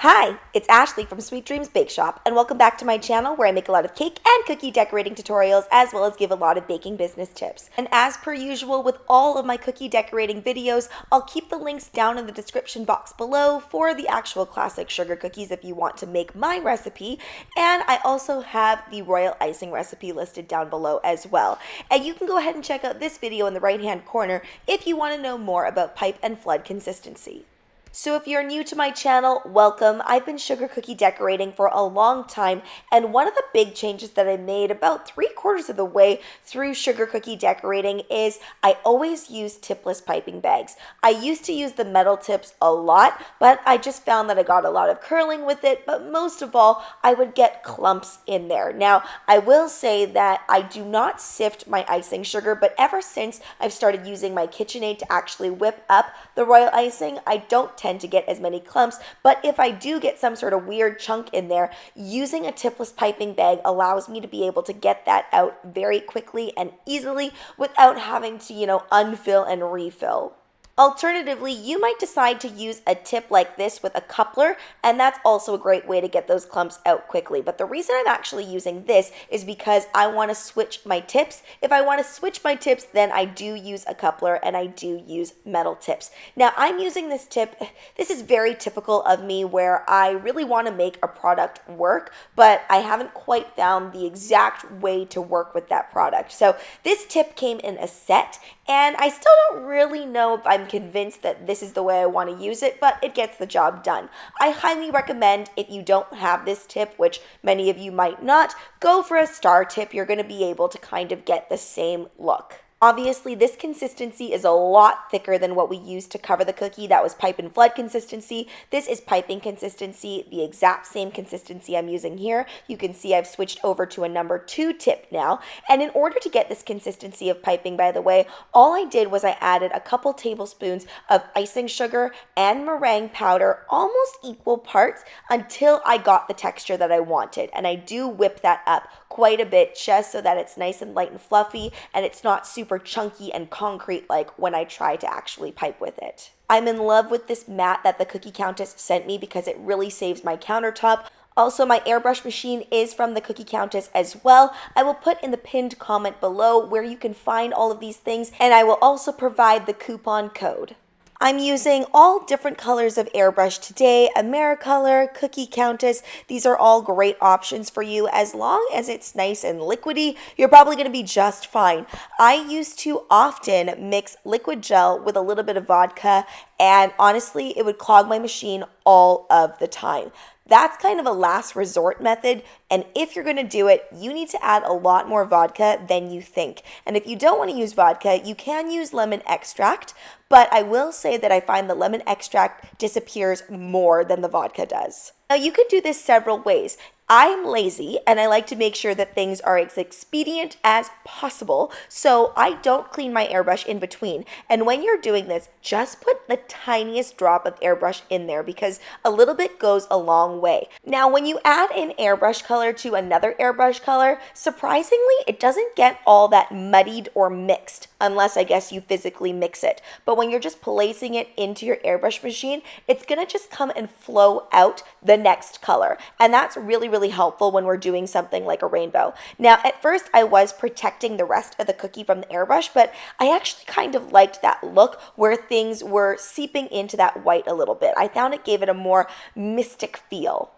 Hi, it's Ashley from Sweet Dreams Bake Shop, and welcome back to my channel where I make a lot of cake and cookie decorating tutorials as well as give a lot of baking business tips. And as per usual with all of my cookie decorating videos, I'll keep the links down in the description box below for the actual classic sugar cookies if you want to make my recipe, and I also have the royal icing recipe listed down below as well. And you can go ahead and check out this video in the right hand corner if you want to know more about pipe and flood consistency. So if you're new to my channel, welcome. I've been sugar cookie decorating for a long time, and one of the big changes that I made about 3/4 of the way through sugar cookie decorating is I always use tipless piping bags. I used to use the metal tips a lot, but I just found that I got a lot of curling with it, but most of all, I would get clumps in there. Now, I will say that I do not sift my icing sugar, but ever since I've started using my KitchenAid to actually whip up the royal icing, I don't tend to get as many clumps, but if I do get some sort of weird chunk in there, using a tipless piping bag allows me to be able to get that out very quickly and easily without having to, unfill and refill. Alternatively, you might decide to use a tip like this with a coupler, and that's also a great way to get those clumps out quickly. But the reason I'm actually using this is because I want to switch my tips. If I want to switch my tips, then I do use a coupler and I do use metal tips. Now, I'm using this tip. This is very typical of me where I really want to make a product work, but I haven't quite found the exact way to work with that product. So this tip came in a set, and I still don't really know if I'm convinced that this is the way I want to use it, but it gets the job done. I highly recommend, if you don't have this tip, which many of you might not, go for a star tip. You're going to be able to kind of get the same look. Obviously, this consistency is a lot thicker than what we used to cover the cookie. That was pipe and flood consistency. This is piping consistency, the exact same consistency I'm using here. You can see I've switched over to a number 2 tip now. And in order to get this consistency of piping, by the way, all I did was I added a couple tablespoons of icing sugar and meringue powder, almost equal parts, until I got the texture that I wanted. And I do whip that up quite a bit just so that it's nice and light and fluffy and it's not super chunky and concrete like when I try to actually pipe with it. I'm in love with this mat that the Cookie Countess sent me because it really saves my countertop. Also, my airbrush machine is from the Cookie Countess as well. I will put in the pinned comment below where you can find all of these things, and I will also provide the coupon code. I'm using all different colors of airbrush today, Americolor, Cookie Countess. These are all great options for you. As long as it's nice and liquidy, you're probably going to be just fine. I used to often mix liquid gel with a little bit of vodka, and honestly, it would clog my machine all of the time. That's kind of a last resort method, and if you're going to do it, you need to add a lot more vodka than you think. And if you don't want to use vodka, you can use lemon extract, but I will say that I find the lemon extract disappears more than the vodka does. Now, you could do this several ways. I'm lazy and I like to make sure that things are as expedient as possible, so I don't clean my airbrush in between. And when you're doing this, just put the tiniest drop of airbrush in there because a little bit goes a long way. Now, when you add an airbrush color to another airbrush color, surprisingly, it doesn't get all that muddied or mixed, unless I guess you physically mix it. But when you're just placing it into your airbrush machine, it's gonna just come and flow out the next color. And that's really helpful when we're doing something like a rainbow. Now, at first I was protecting the rest of the cookie from the airbrush, but I actually kind of liked that look where things were seeping into that white a little bit. I found it gave it a more mystic feel.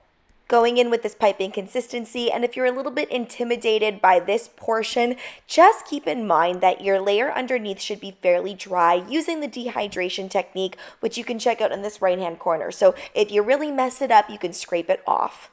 Going in with this piping consistency, and if you're a little bit intimidated by this portion, just keep in mind that your layer underneath should be fairly dry using the dehydration technique, which you can check out in this right hand corner. So if you really mess it up, you can scrape it off.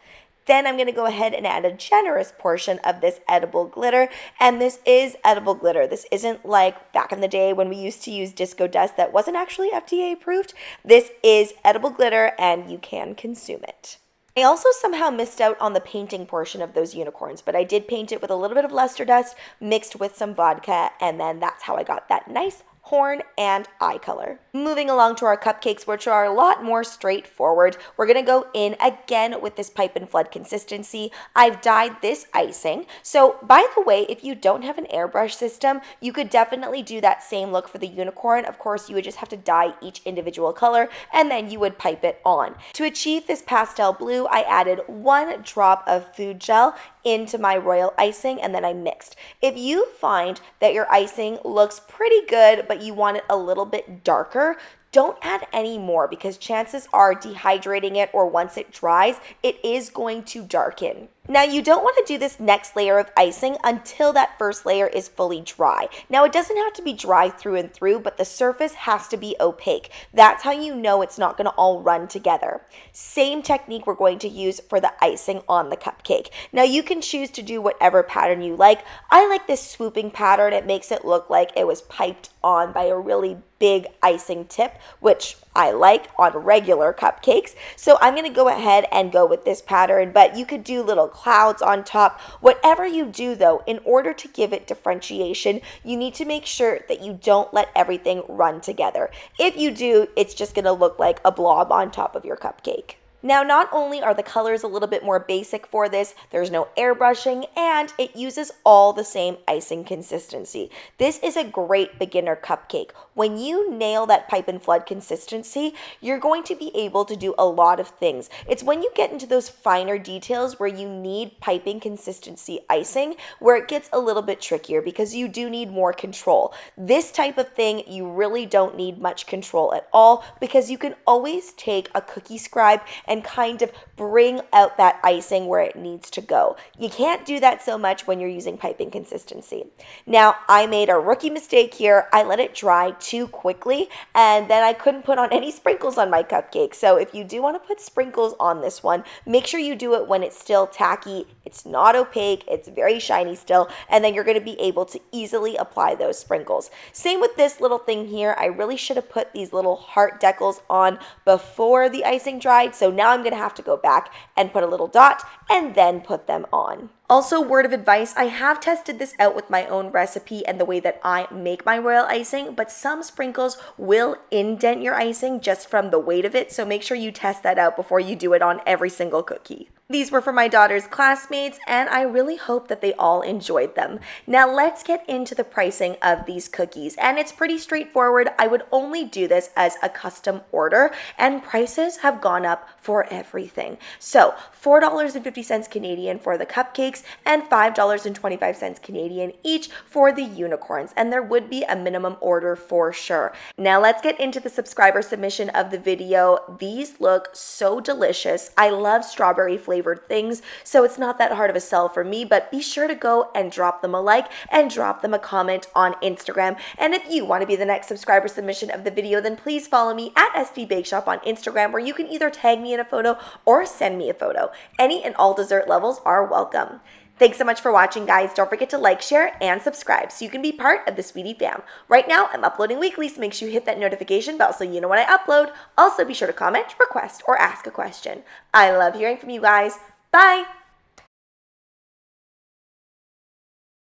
Then I'm going to go ahead and add a generous portion of this edible glitter, and this is edible glitter. This isn't like back in the day when we used to use disco dust that wasn't actually FDA approved. This is edible glitter and you can consume it. I also somehow missed out on the painting portion of those unicorns, but I did paint it with a little bit of luster dust mixed with some vodka, and then that's how I got that nice horn, and eye color. Moving along to our cupcakes, which are a lot more straightforward, we're going to go in again with this pipe and flood consistency. I've dyed this icing. So by the way, if you don't have an airbrush system, you could definitely do that same look for the unicorn. Of course, you would just have to dye each individual color and then you would pipe it on. To achieve this pastel blue, I added 1 drop of food gel into my royal icing and then I mixed. If you find that your icing looks pretty good but you want it a little bit darker, don't add any more because chances are dehydrating it or once it dries, it is going to darken. Now you don't want to do this next layer of icing until that first layer is fully dry. Now it doesn't have to be dry through and through, but the surface has to be opaque. That's how you know it's not going to all run together. Same technique we're going to use for the icing on the cupcake. Now you can choose to do whatever pattern you like. I like this swooping pattern. It makes it look like it was piped on by a really big icing tip, which I like on regular cupcakes. So I'm going to go ahead and go with this pattern, but you could do little clouds on top. Whatever you do though, in order to give it differentiation, you need to make sure that you don't let everything run together. If you do, it's just going to look like a blob on top of your cupcake. Now, not only are the colors a little bit more basic for this, there's no airbrushing, and it uses all the same icing consistency. This is a great beginner cupcake. When you nail that pipe and flood consistency, you're going to be able to do a lot of things. It's when you get into those finer details where you need piping consistency icing where it gets a little bit trickier because you do need more control. This type of thing, you really don't need much control at all because you can always take a cookie scribe and kind of bring out that icing where it needs to go. You can't do that so much when you're using piping consistency. Now, I made a rookie mistake here. I let it dry too quickly, and then I couldn't put on any sprinkles on my cupcake. So if you do want to put sprinkles on this one, make sure you do it when it's still tacky. It's not opaque. It's very shiny still, and then you're going to be able to easily apply those sprinkles. Same with this little thing here. I really should have put these little heart decals on before the icing dried, so now I'm going to have to go back and put a little dot and then put them on. Also, word of advice, I have tested this out with my own recipe and the way that I make my royal icing, but some sprinkles will indent your icing just from the weight of it, so make sure you test that out before you do it on every single cookie. These were for my daughter's classmates, and I really hope that they all enjoyed them. Now let's get into the pricing of these cookies, and it's pretty straightforward. I would only do this as a custom order, and prices have gone up for everything. So $4.50 Canadian for the cupcakes and $5.25 Canadian each for the unicorns, and there would be a minimum order for sure. Now let's get into the subscriber submission of the video. These look so delicious. I love strawberry flavored things, so it's not that hard of a sell for me, but be sure to go and drop them a like and drop them a comment on Instagram. And if you want to be the next subscriber submission of the video, then please follow me at SD Bake Shop on Instagram, where you can either tag me in a photo or send me a photo. Any and all dessert levels are welcome. Thanks so much for watching, guys. Don't forget to like, share, and subscribe so you can be part of the Sweetie fam. Right now, I'm uploading weekly, so make sure you hit that notification bell so you know when I upload. Also, be sure to comment, request, or ask a question. I love hearing from you guys. Bye!